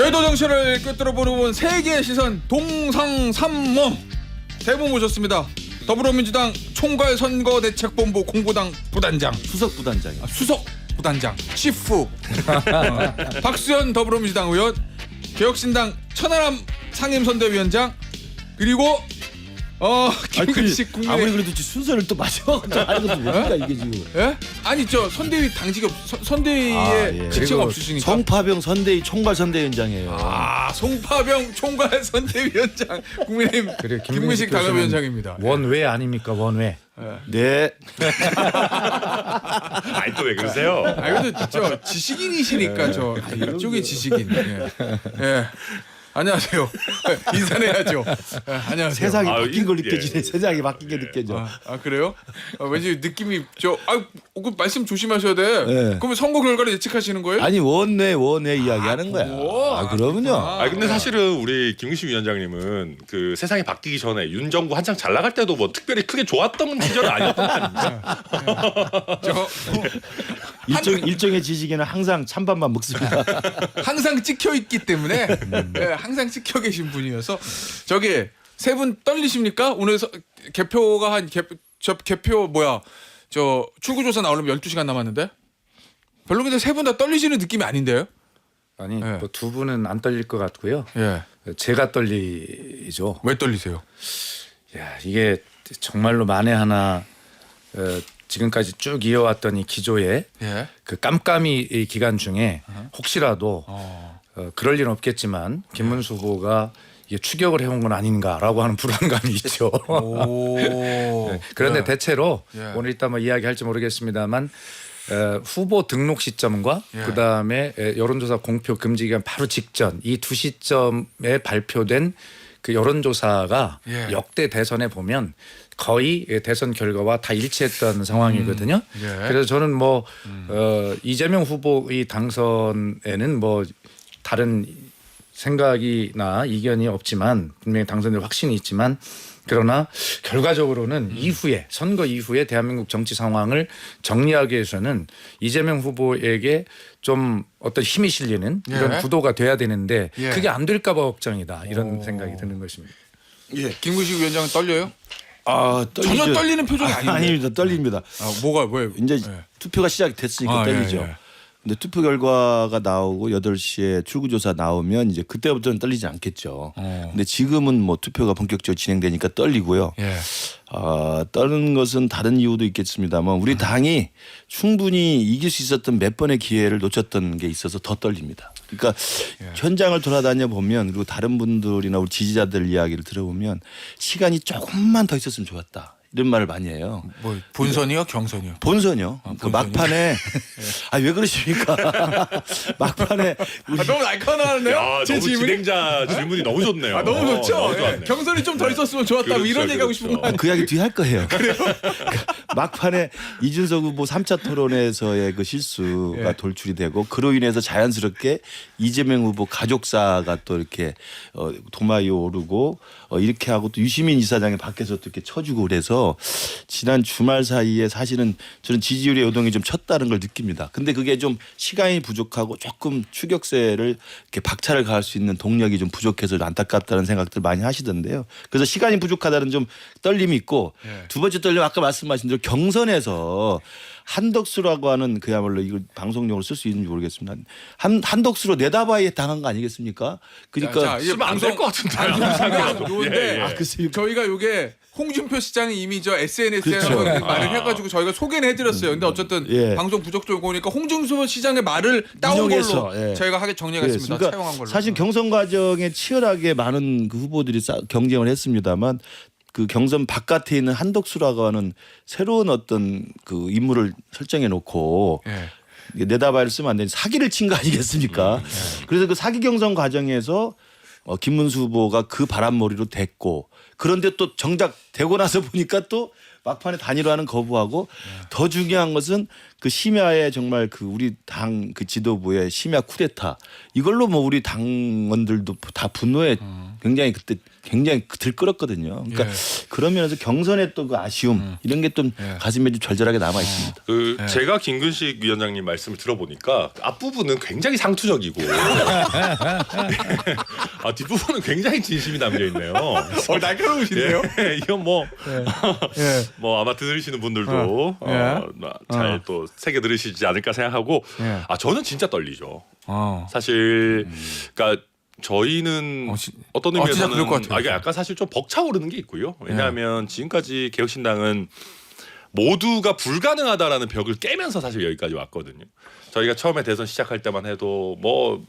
여의도 정신을 꿰뚫어 보는 세계의 시선 동상삼모 세 분 모셨습니다. 더불어민주당 총괄선거대책본부 공보당 부단장 수석 부단장이 수석 부단장 치프 박수현 더불어민주당 의원, 개혁신당 천하람 상임선대위원장, 그리고 김근식 국민의 아무리 그래도 순서를 또 마지막으로 하는 것도 뭡니까 이게 지금? 예? 아니 저 선대위 당직이 선대위에 예. 직책 없으시니까. 송파병 선대위 총괄 선대위원장이에요. 송파병 총괄 선대위원장 국민의힘 그래, 김근식 당협위원장입니다. 원외 아닙니까 원외. 네. 아니 또 왜 그러세요? 그래도 저 지식인이시니까 저 이쪽이 지식인. 예. 안녕하세요. 인사해야죠. 안녕하세요. 세상이 바뀐 걸 예. 느껴지네. 세상이 바뀐 게 느껴져. 그래요? 왠지 느낌이 그 말씀 조심하셔야 돼. 네. 그러면 선거 결과를 예측하시는 거예요? 아니 원내 이야기하는 거야. 그러면요. 아 근데 사실은 우리 김근식 위원장님은 그 세상이 바뀌기 전에 윤 정부 한창 잘 나갈 때도 뭐 특별히 크게 좋았던 시절은 아니었던 거 아닙니까? 일종의 지식에는 항상 찬밥만 먹습니다. 항상 찍혀 있기 때문에 항상 찍혀 계신 분이어서 저기 세 분 떨리십니까? 오늘 개표가 개표 저 출구조사 나오려면 12시간 남았는데 별로 근데 세 분 다 떨리시는 느낌이 아닌데요? 아니 네. 뭐 두 분은 안 떨릴 것 같고요. 예. 제가 떨리죠. 왜 떨리세요? 야 이게 정말로 만에 하나 지금까지 쭉 이어왔던 이 기조의 예. 그 깜깜이 이 기간 중에 혹시라도 그럴 일은 없겠지만 김문수 후보가 이게 추격을 해온 건 아닌가라고 하는 불안감이 있죠. 오. 그런데 예. 대체로 예. 오늘 이따 뭐 이야기할지 모르겠습니다만 후보 등록 시점과 예. 그다음에 여론조사 공표 금지 기간 바로 직전 이 두 시점에 발표된 그 여론조사가 예. 역대 대선에 보면 거의 대선 결과와 다 일치했던 상황이거든요. 예. 그래서 저는 뭐 이재명 후보의 당선에는 뭐 다른 생각이나 이견이 없지만 분명히 당선될 확신이 있지만 그러나 결과적으로는 이후에 선거 이후에 대한민국 정치 상황을 정리하기 위해서는 이재명 후보에게 좀 어떤 힘이 실리는 이런 예. 구도가 돼야 되는데 예. 그게 안 될까 봐 걱정이다 이런 생각이 드는 것입니다. 예. 김근식 위원장은 떨려요? 떨리죠. 전혀 떨리는 표정이 아닌데. 아닙니다. 떨립니다. 뭐가 왜? 이제 예. 투표가 시작이 됐으니까 떨리죠. 예. 근데 투표 결과가 나오고 8시에 출구조사 나오면 이제 그때부터는 떨리지 않겠죠. 근데 지금은 뭐 투표가 본격적으로 진행되니까 떨리고요. 예. 떠는 것은 다른 이유도 있겠습니다만 우리 당이 충분히 이길 수 있었던 몇 번의 기회를 놓쳤던 게 있어서 더 떨립니다. 그러니까 현장을 돌아다녀 보면 그리고 다른 분들이나 우리 지지자들 이야기를 들어보면 시간이 조금만 더 있었으면 좋았다. 이런 말을 많이 해요. 뭐 본선이요, 경선이요? 본선이요. 그 막판에 왜 그러십니까? 막판에 너무 날카로운데요? 야 제 너무 질문이? 진행자 질문이 너무 좋네요. 너무 좋죠. 너무 예. 좋았네. 경선이 좀 더 있었으면 좋았다. 뭐 이런 그렇죠, 얘기하고 그렇죠. 싶은 거 아니에요? 그 이야기 뒤에 할 거예요. 막판에 이준석 후보 3차 토론에서의 그 실수가 돌출이 되고 그로 인해서 자연스럽게 이재명 후보 가족사가 또 이렇게 도마에 오르고 이렇게 하고 또 유시민 이사장이 밖에서 또 이렇게 쳐주고 그래서 지난 주말 사이에 사실은 저는 지지율의 요동이 좀 쳤다는 걸 느낍니다. 근데 그게 좀 시간이 부족하고 조금 추격세를 이렇게 박차를 가할 수 있는 동력이 좀 부족해서 안타깝다는 생각들 많이 하시던데요. 그래서 시간이 부족하다는 좀 떨림이 있고 두 번째 떨림 아까 말씀하신 대로 경선에서 한덕수라고 하는 그야말로 이걸 방송용으로 쓸 수 있는지 모르겠습니다. 한덕수로 내다바에 당한 거 아니겠습니까? 그러니까 이제 쓰면 안 될 것 같은데. 요런데 그렇습니까? 저희가 요게 홍준표 시장이 이미 저 SNS에 그렇죠. 말을 해가지고 저희가 소개는 해드렸어요. 근데 어쨌든 예. 방송 부적절고 오니까 홍준표 시장의 말을 따온 인용해서, 걸로 예. 저희가 하게 정리하겠습니다. 그러니까 차용한 걸로. 사실 경선 과정에 치열하게 많은 그 후보들이 경쟁을 했습니다만 그 경선 바깥에 있는 한덕수라고 하는 새로운 어떤 그 인물을 설정해 놓고 내다바를 쓰면 안 되는 사기를 친 거 아니겠습니까? 그래서 그 사기 경선 과정에서 김문수 후보가 그 바람머리로 됐고 그런데 또 정작 되고 나서 보니까 또 막판에 단일화는 거부하고 더 중요한 것은 그 심야에 정말 그 우리 당 그 지도부의 심야 쿠데타 이걸로 뭐 우리 당원들도 다 분노에 굉장히 그때 굉장히 들끓었거든요. 그러니까 그런 면에서 경선의 또 그 아쉬움 이런 게 좀 가슴에 좀 절절하게 남아 있습니다. 그 제가 김근식 위원장님 말씀을 들어보니까 앞부분은 굉장히 상투적이고 뒷부분은 굉장히 진심이 담겨 있네요. 날카로우시네요. 이건 뭐 아마 들으시는 분들도 잘 또 새겨 들으시지 않을까 생각하고 저는 진짜 떨리죠. 사실 그러니까 저희는 어떤 진짜 의미에서는 그럴 것 같아요. 이게 약간 사실 좀 벅차오르는 게 있고요. 왜냐하면 지금까지 개혁신당은 모두가 불가능하다라는 벽을 깨면서 사실 여기까지 왔거든요. 저희가 처음에 대선 시작할 때만 해도 뭐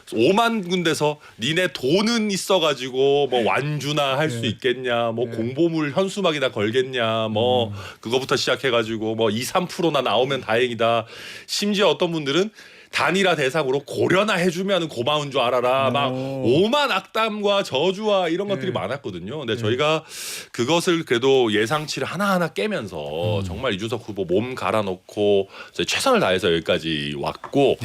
5만 군데서 니네 돈은 있어가지고 뭐 완주나 할 수 있겠냐, 뭐 공보물 현수막이나 걸겠냐, 뭐 그거부터 시작해가지고 뭐 2, 3%나 나오면 다행이다. 심지어 어떤 분들은 단일화 대상으로 고려나 해주면 고마운 줄 알아라. 막 오만 악담과 저주와 이런 것들이 많았거든요. 근데 저희가 그것을 그래도 예상치를 하나하나 깨면서 정말 이준석 후보 몸 갈아놓고 최선을 다해서 여기까지 왔고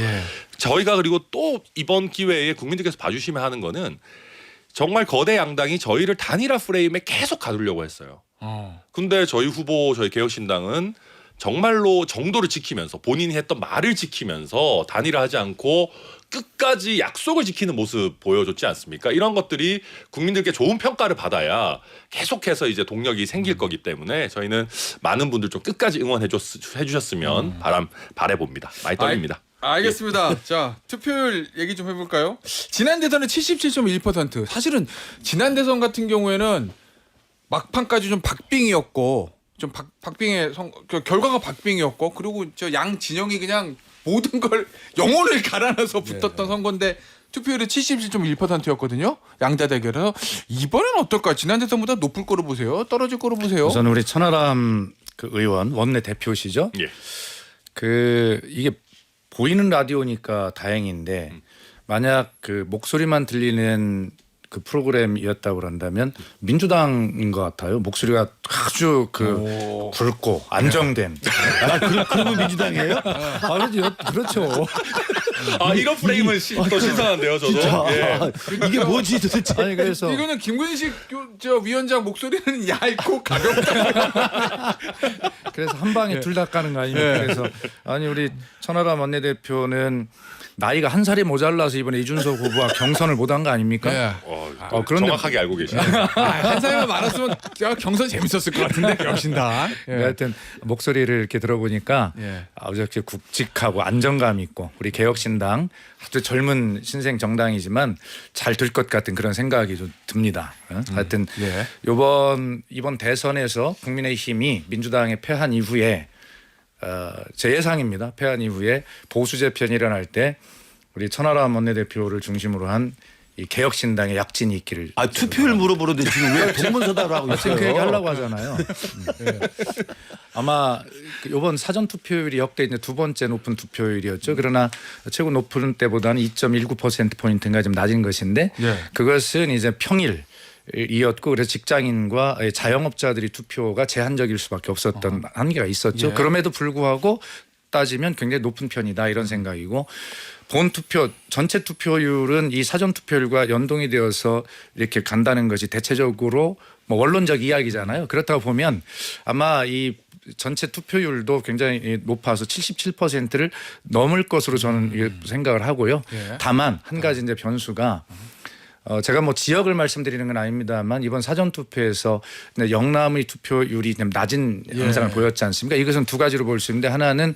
저희가 그리고 또 이번 기회에 국민들께서 봐주시면 하는 거는 정말 거대 양당이 저희를 단일화 프레임에 계속 가두려고 했어요. 근데 저희 후보 저희 개혁신당은 정말로 정도를 지키면서 본인이 했던 말을 지키면서 단일화하지 않고 끝까지 약속을 지키는 모습 보여줬지 않습니까? 이런 것들이 국민들께 좋은 평가를 받아야 계속해서 이제 동력이 생길 거기 때문에 저희는 많은 분들 좀 끝까지 응원해 주셨으면 바라봅니다. 많이 떨립니다. 알겠습니다. 자, 투표율 얘기 좀 해볼까요? 지난 대선은 77.1%. 사실은 지난 대선 같은 경우에는 막판까지 좀 박빙이었고 좀 박빙의 결과가 박빙이었고 그리고 저 양 진영이 그냥 모든 걸 영혼을 갈아넣어서 붙었던 선거인데 투표율이 77.1%였거든요. 양자 대결에서 이번엔 어떨까? 지난 대선보다 높을 거로 보세요? 떨어질 거로 보세요? 우선 우리 천하람 그 의원 원내 대표시죠. 예. 그 이게 보이는 라디오니까 다행인데 만약 그 목소리만 들리는 그 프로그램이었다고 그런다면 민주당인 것 같아요. 목소리가 아주 그 굵고 안정된. 그러면 민주당이에요? 그렇죠. 이런 프레임은 또 신선한데요, 저도. 예. 이게 뭐지 도대체? 아니 그래서 이거는 김근식 저 위원장 목소리는 얇고 가볍다. 그래서 한 방에 둘 다 까는 거 아닙니까? 그래서 아니 우리 천하람 원내대표는 나이가 한 살이 모자라서 이번에 이준석 후보와 경선을 못한 거 아닙니까? 그런데 정확하게 알고 계시네요. 한 살만 많았으면 경선 재밌었을 것 같은데 역신다. 하여튼 목소리를 이렇게 들어보니까 아주 이렇게 굵직하고 안정감 있고 우리 개혁신당 아주 젊은 신생 정당이지만 잘 될 것 같은 그런 생각이 좀 듭니다. 하여튼 이번 대선에서 국민의힘이 민주당에 패한 이후에 제 예상입니다. 패한 이후에 보수 재편이 일어날 때 우리 천하람 원내대표를 중심으로 한 이 개혁신당의 약진이 있기를. 투표율 물어보는데 지금 왜 동문서답을 하고 있어요? 그 얘기 하려고 하잖아요. 아마 이번 사전 투표율이 역대 이제 두 번째 높은 투표율이었죠. 그러나 최고 높은 때보다는 2.19%포인트가 좀 낮은 것인데 그것은 이제 평일 이었고 그래서 직장인과 자영업자들이 투표가 제한적일 수밖에 없었던 한계가 있었죠. 그럼에도 불구하고 따지면 굉장히 높은 편이다 이런 생각이고 본 투표 전체 투표율은 이 사전 투표율과 연동이 되어서 이렇게 간다는 것이 대체적으로 뭐 원론적 이야기잖아요. 그렇다고 보면 아마 이 전체 투표율도 굉장히 높아서 77%를 넘을 것으로 저는 생각을 하고요. 다만 한 가지 이제 변수가 제가 뭐 지역을 말씀드리는 건 아닙니다만 이번 사전 투표에서 영남의 투표율이 좀 낮은 현상을 보였지 않습니까? 이것은 두 가지로 볼 수 있는데 하나는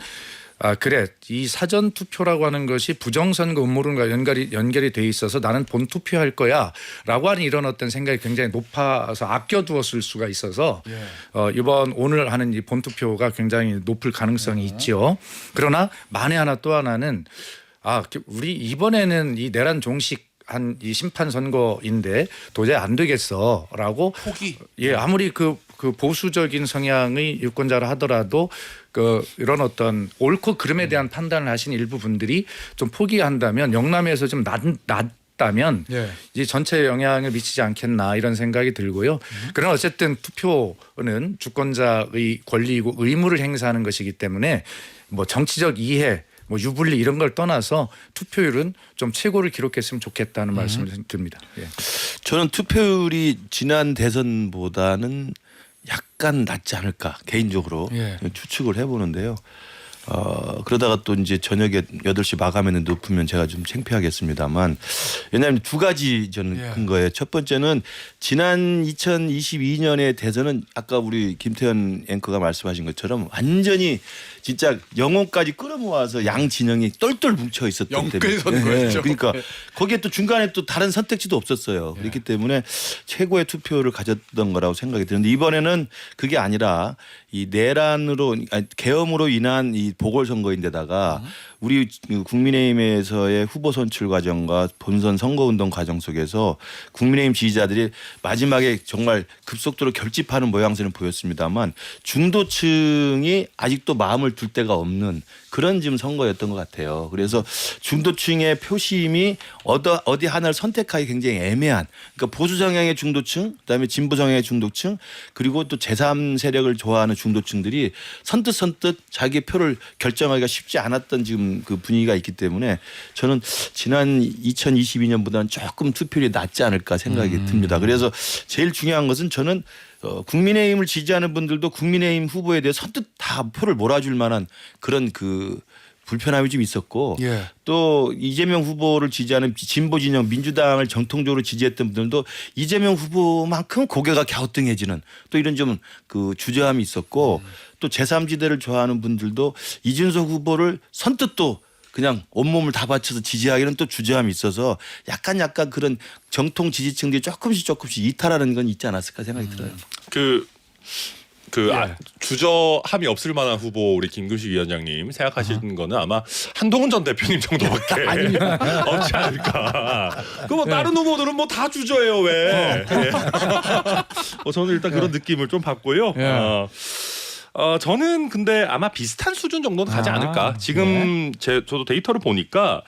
이 사전 투표라고 하는 것이 부정선거 음모론과 연결이 돼 있어서 나는 본 투표할 거야라고 하는 이런 어떤 생각이 굉장히 높아서 아껴두었을 수가 있어서 오늘 하는 이 본 투표가 굉장히 높을 가능성이 있죠. 그러나 만에 하나 또 하나는 우리 이번에는 이 내란 종식 한 이 심판 선거인데 도저히 안 되겠어라고 포기. 아무리 그 보수적인 성향의 유권자라 하더라도 이런 어떤 옳고 그름에 대한 판단을 하신 일부 분들이 좀 포기한다면 영남에서 좀 다면 예. 이제 전체에 영향을 미치지 않겠나 이런 생각이 들고요. 그러나 어쨌든 투표는 주권자의 권리이고 의무를 행사하는 것이기 때문에 뭐 정치적 이해, 뭐 유불리 이런 걸 떠나서 투표율은 좀 최고를 기록했으면 좋겠다는 말씀을 드립니다. 예. 저는 투표율이 지난 대선보다는 약간 낮지 않을까 개인적으로 예. 추측을 해보는데요. 그러다가 또 이제 저녁에 8시 마감에는 높으면 제가 좀 창피하겠습니다만 왜냐하면 두 가지 저는 예. 근거예요. 첫 번째는 지난 2022년의 대선은 아까 우리 김태현 앵커가 말씀하신 것처럼 완전히 진짜 영혼까지 끌어모아서 양 진영이 똘똘 뭉쳐 있었기 영끌 때문에 선거였죠. 그러니까 거기에 또 중간에 또 다른 선택지도 없었어요. 그렇기 때문에 최고의 투표를 가졌던 거라고 생각이 드는데 이번에는 그게 아니라 이 내란으로 아니, 계엄으로 인한 이 보궐선거인데다가 우리 국민의힘에서의 후보 선출 과정과 본선 선거운동 과정 속에서 국민의힘 지지자들이 마지막에 정말 급속도로 결집하는 모양새는 보였습니다만 중도층이 아직도 마음을 둘 데가 없는 그런 지금 선거였던 것 같아요. 그래서 중도층의 표심이 어디 하나를 선택하기 굉장히 애매한 그러니까 보수 성향의 중도층 그다음에 진보 성향의 중도층 그리고 또 제3 세력을 좋아하는 중도층들이 선뜻 자기 표를 결정하기가 쉽지 않았던 지금 그 분위기가 있기 때문에 저는 지난 2022년보다는 조금 투표율이 낮지 않을까 생각이 듭니다. 그래서 제일 중요한 것은 저는 국민의힘을 지지하는 분들도 국민의힘 후보에 대해 선뜻 다 표를 몰아줄 만한 그런 그 불편함이 좀 있었고 예. 또 이재명 후보를 지지하는 진보 진영 민주당을 정통적으로 지지했던 분들도 이재명 후보만큼 고개가 갸우뚱해지는 또 이런 좀 그 주저함이 있었고 또 제3지대를 좋아하는 분들도 이준석 후보를 선뜻 또 그냥 온몸을 다 바쳐서 지지하기는 또 주저함이 있어서 약간 그런 정통 지지층들이 조금씩 이탈하는 건 있지 않았을까 생각이 들어요. 주저함이 없을 만한 후보 우리 김근식 위원장님 생각하시는 거는 아마 한동훈 전 대표님 정도밖에 없지 않을까. 그 뭐 다른 후보들은 뭐 다 주저해요 왜? 저는 일단 그런 느낌을 좀 받고요. 예. 저는 근데 아마 비슷한 수준 정도는 가지 않을까. 지금 저도 데이터를 보니까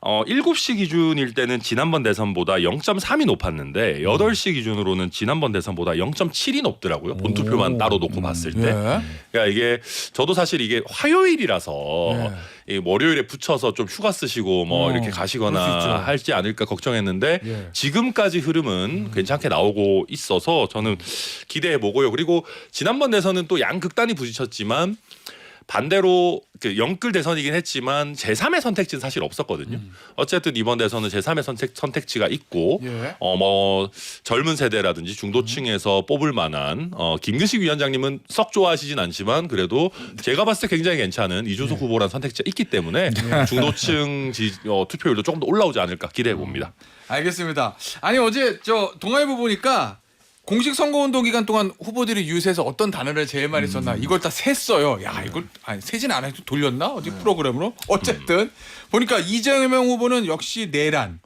7시 기준일 때는 지난번 대선보다 0.3이 높았는데 8시 기준으로는 지난번 대선보다 0.7이 높더라고요. 본투표만 따로 놓고 봤을 때. 예. 그러니까 이게 저도 사실 이게 화요일이라서 이 월요일에 붙여서 좀 휴가 쓰시고 뭐 이렇게 그럴 수 가시거나 있죠. 할지 않을까 걱정했는데 예. 지금까지 흐름은 괜찮게 나오고 있어서 저는 기대해 보고요. 그리고 지난번 대선은 또 양극단이 부딪혔지만 반대로 그 영끌 대선이긴 했지만 제3의 선택지는 사실 없었거든요. 어쨌든 이번 대선은 제3의 선택지가 있고 예. 뭐 젊은 세대라든지 중도층에서 뽑을 만한 김근식 위원장님은 썩 좋아하시진 않지만 그래도 제가 봤을 때 굉장히 괜찮은 이준석 후보라는 선택지가 있기 때문에 중도층 투표율도 조금 더 올라오지 않을까 기대해 봅니다. 알겠습니다. 아니 어제 저 동아일보 보니까 공식 선거운동 기간 동안 후보들이 유세에서 어떤 단어를 제일 많이 썼나 이걸 다 셌어요. 야 이걸 아니 세진 않아도 돌렸나 어디 프로그램으로 어쨌든 보니까 이재명 후보는 역시 내란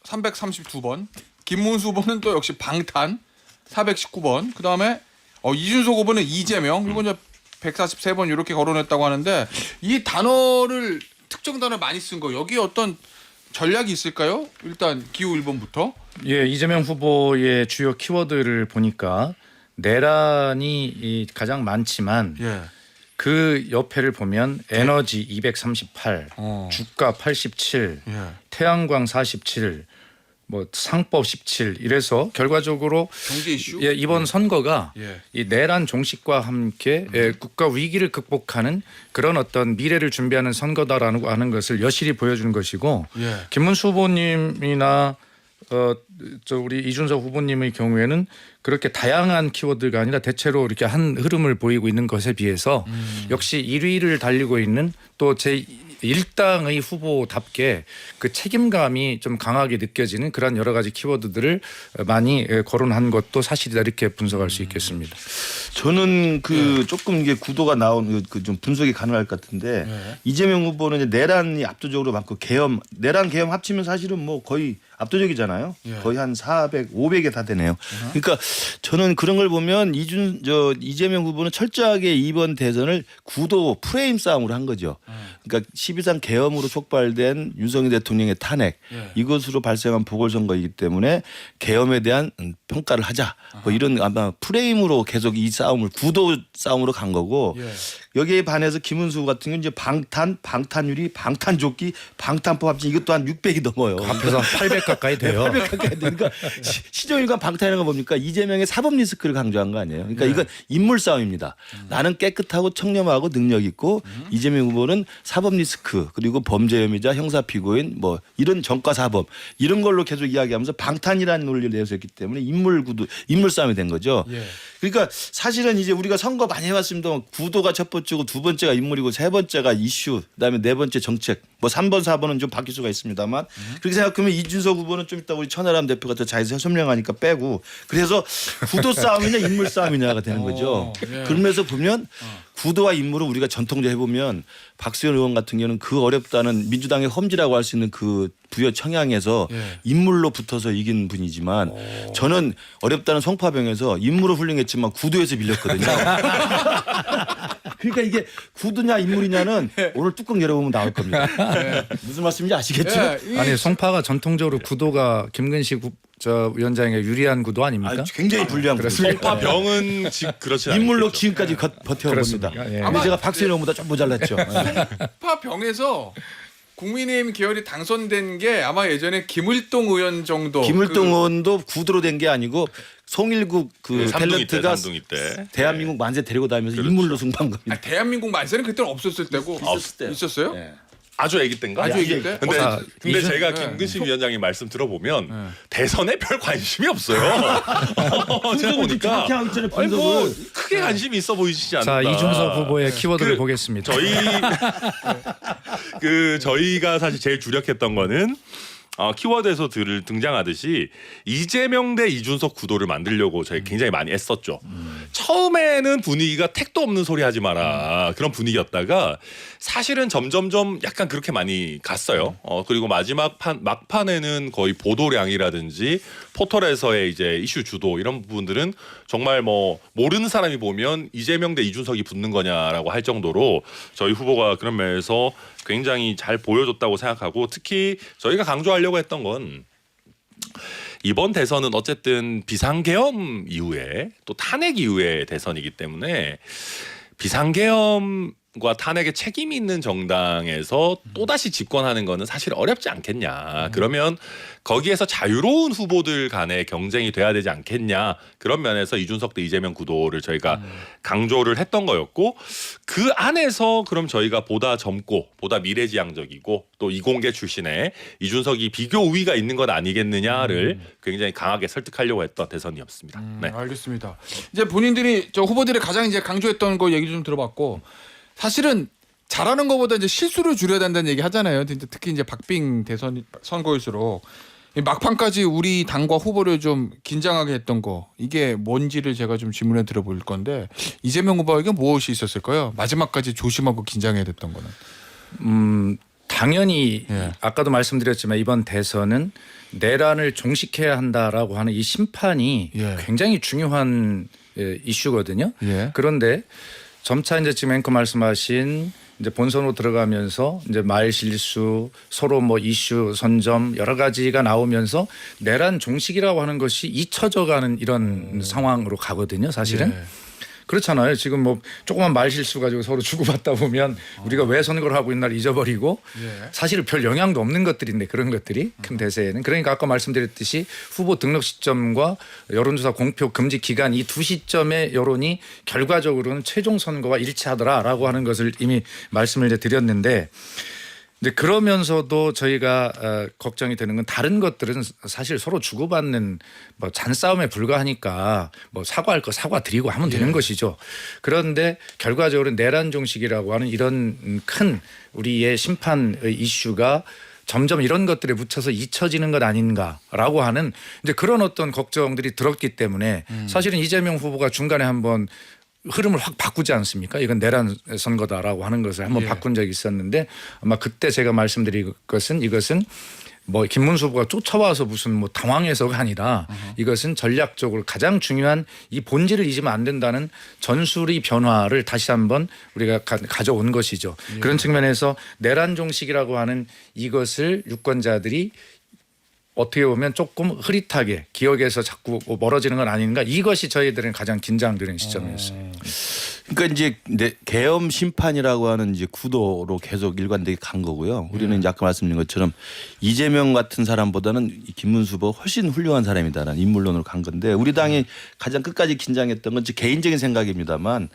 332번, 김문수 후보는 또 역시 방탄 419번, 그 다음에 이준석 후보는 이재명 그리고 이제 143번 이렇게 거론했다고 하는데 이 단어를 특정 단어 많이 쓴 거 여기에 어떤 전략이 있을까요? 일단 기호 1번부터. 예, 이재명 후보의 주요 키워드를 보니까 내란이 가장 많지만 예. 그 옆에를 보면 에너지 238, 주가 87, 예. 태양광 47, 뭐 상법 17 이래서 결과적으로 경제 이슈? 예, 이번 선거가 예. 이 내란 종식과 함께 국가 위기를 극복하는 그런 어떤 미래를 준비하는 선거다라고 하는 것을 여실히 보여주는 것이고 예. 김문수 후보님이나 우리 이준석 후보님의 경우에는 그렇게 다양한 키워드가 아니라 대체로 이렇게 한 흐름을 보이고 있는 것에 비해서 역시 1위를 달리고 있는 또 제 1당의 후보답게 그 책임감이 좀 강하게 느껴지는 그런 여러 가지 키워드들을 많이 거론한 것도 사실이다 이렇게 분석할 수 있겠습니다. 저는 조금 이게 구도가 나온 좀 분석이 가능할 것 같은데 이재명 후보는 이제 내란이 압도적으로 많고 내란 계엄 합치면 사실은 뭐 거의 압도적이잖아요. 예. 거의 한 400, 500에 다 되네요. 그러니까 저는 그런 걸 보면 이재명 후보는 철저하게 이번 대선을 구도 프레임 싸움으로 한 거죠. 그러니까 12.3 계엄으로 촉발된 윤석열 대통령의 탄핵 예. 이것으로 발생한 보궐선거이기 때문에 계엄에 대한 평가를 하자. 뭐 이런 아마 프레임으로 계속 이 싸움을 구도 싸움으로 간 거고 예. 여기에 반해서 김은수 같은 경우는 이제 방탄유리, 방탄조끼, 방탄법 합친 이것도 한 600이 넘어요. 앞에서 800 가까이 돼요. 800 가까이 되니까 시종일관 방탄이라는 거 뭡니까? 이재명의 사법 리스크를 강조한 거 아니에요. 그러니까 이건 인물 싸움입니다. 나는 깨끗하고 청렴하고 능력 있고 이재명 후보는 사법 리스크 그리고 범죄 혐의자, 형사 피고인 뭐 이런 전과 사법 이런 걸로 계속 이야기하면서 방탄이라는 논리를 내세웠기 때문에 인물 싸움이 된 거죠. 예. 그러니까 사실은 이제 우리가 선거 많이 해봤습니다. 구도가 첫 번째고 두 번째가 인물이고 세 번째가 이슈 그다음에 네 번째 정책 뭐 3번 4번은 좀 바뀔 수가 있습니다만 그렇게 생각하면 이준석 후보는 좀 이따 우리 천하람 대표가 더 자세히 설명하니까 빼고 그래서 구도 싸움이냐 인물 싸움이냐가 되는 거죠. 예. 그러면서 보면 구도와 인물을 우리가 전통적으로 해보면 박수현 의원 같은 경우는 그 어렵다는 민주당의 험지라고 할 수 있는 그 부여 청양에서 예. 인물로 붙어서 이긴 분이지만 저는 어렵다는 송파병에서 인물로 훌륭했지만 구도에서 밀렸거든요. 그러니까 이게 구도냐 인물이냐는 오늘 뚜껑 열어보면 나올 겁니다. 무슨 말씀인지 아시겠죠? 예. 이- 아니 송파가 전통적으로 구도가 김근식 위원장에게 유리한 구도 아닙니까? 굉장히 불리한 구도. 송파병은 그렇지 않아요. 인물로 지금까지 버텨봅니다. 그렇습니까? 예. 근데 제가 박수현 의원보다 좀 모자랐죠. 송파병에서 국민의힘 계열이 당선된 게 아마 예전에 김을동 의원 정도. 김을동 의원도 구도로 된 게 아니고 송일국 그 삼둥이 때, 탤런트가 삼둥이 때. 대한민국 만세 데리고 다니면서 그렇죠. 인물로 승부한 겁니다. 대한민국 만세는 그때는 없었을 때고. 있었을 때요. 있었어요? 예. 아주 애기 때인가? 아주 애기 때? 근데, 자, 근데 이준- 제가 네. 김근식 위원장님 말씀 들어보면 대선에 별 관심이 없어요. 제가 보니까 정확히 하기 전에 아니 뭐 분석을 크게 관심이 있어 보이시지 않는다. 자 이준석 후보의 키워드를 그 보겠습니다. 저희가 사실 제일 주력했던 거는 키워드에서 등장하듯이 이재명 대 이준석 구도를 만들려고 저희 굉장히 많이 애썼죠. 처음에는 분위기가 택도 없는 소리 하지 마라 그런 분위기였다가 사실은 점점점 약간 그렇게 많이 갔어요. 그리고 마지막 막판에는 거의 보도량이라든지 포털에서의 이제 이슈 주도 이런 부분들은 정말 뭐 모르는 사람이 보면 이재명 대 이준석이 붙는 거냐라고 할 정도로 저희 후보가 그런 면에서 굉장히 잘 보여줬다고 생각하고 특히 저희가 강조하려고 했던 건 이번 대선은 어쨌든 비상계엄 이후에 또 탄핵 이후의 대선이기 때문에 비상계엄과 탄핵에 책임이 있는 정당에서 또다시 집권하는 거는 사실 어렵지 않겠냐. 그러면 거기에서 자유로운 후보들 간의 경쟁이 돼야 되지 않겠냐. 그런 면에서 이준석 대 이재명 구도를 저희가 강조를 했던 거였고 그 안에서 그럼 저희가 보다 젊고 보다 미래지향적이고 또 이공계 출신의 이준석이 비교 우위가 있는 것 아니겠느냐를 굉장히 강하게 설득하려고 했던 대선이었습니다. 네. 알겠습니다. 이제 본인들이 저 후보들이 가장 이제 강조했던 거 얘기 좀 들어봤고 사실은 잘하는 것보다 이제 실수를 줄여야 된다는 얘기 하잖아요. 특히 이제 박빙 대선 선거일수록 이 막판까지 우리 당과 후보를 좀 긴장하게 했던 거 이게 뭔지를 제가 좀 질문해 들어볼 건데 이재명 후보에게 무엇이 있었을까요? 마지막까지 조심하고 긴장해야 됐던 거는. 당연히 예. 아까도 말씀드렸지만 이번 대선은 내란을 종식해야 한다라고 하는 이 심판이 예. 굉장히 중요한 이슈거든요. 예. 그런데 점차 이제 지금 앵커 말씀하신 이제 본선으로 들어가면서 이제 말 실수, 서로 뭐 이슈 선점 여러 가지가 나오면서 내란 종식이라고 하는 것이 잊혀져가는 이런 상황으로 가거든요. 사실은. 예. 그렇잖아요. 지금 뭐 조그만 말 실수 가지고 서로 주고받다 보면 우리가 왜 선거를 하고 있나를 잊어버리고 예. 사실 별 영향도 없는 것들인데 그런 것들이 큰 대세에는 그러니까 아까 말씀드렸듯이 후보 등록 시점과 여론조사 공표 금지 기간 이 두 시점의 여론이 결과적으로는 최종 선거와 일치하더라라고 하는 것을 이미 말씀을 이제 드렸는데 근데 그러면서도 저희가 걱정이 되는 건 다른 것들은 사실 서로 주고받는 뭐 잔싸움에 불과하니까 뭐 사과할 거 사과 드리고 하면 되는 것이죠. 그런데 결과적으로 내란 종식이라고 하는 이런 큰 우리의 심판의 이슈가 점점 이런 것들에 묻혀서 잊혀지는 것 아닌가라고 하는 이제 그런 어떤 걱정들이 들었기 때문에 사실은 이재명 후보가 중간에 한번 흐름을 확 바꾸지 않습니까? 이건 내란 선거다라고 하는 것을 한번 예. 바꾼 적이 있었는데 아마 그때 제가 말씀드린 것은 이것은 뭐 김문수 후보가 쫓아와서 무슨 뭐 당황해서가 아니라 이것은 전략적으로 가장 중요한 이 본질을 잊으면 안 된다는 전술의 변화를 다시 한번 우리가 가져온 것이죠. 그런 측면에서 내란 종식이라고 하는 이것을 유권자들이 어떻게 보면 조금 흐릿하게 기억에서 자꾸 멀어지는 건 아닌가, 이것이 저희들은 가장 긴장되는 시점이었어요. 그러니까 이제 계엄 심판이라고 하는 이제 구도로 계속 일관되게 간 거고요. 우리는 이제 아까 말씀드린 것처럼 이재명 같은 사람보다는 이 김문수 후보가 훨씬 훌륭한 사람이다라는 인물론으로 간 건데, 우리 당이 가장 끝까지 긴장했던 건 제 개인적인 생각입니다만,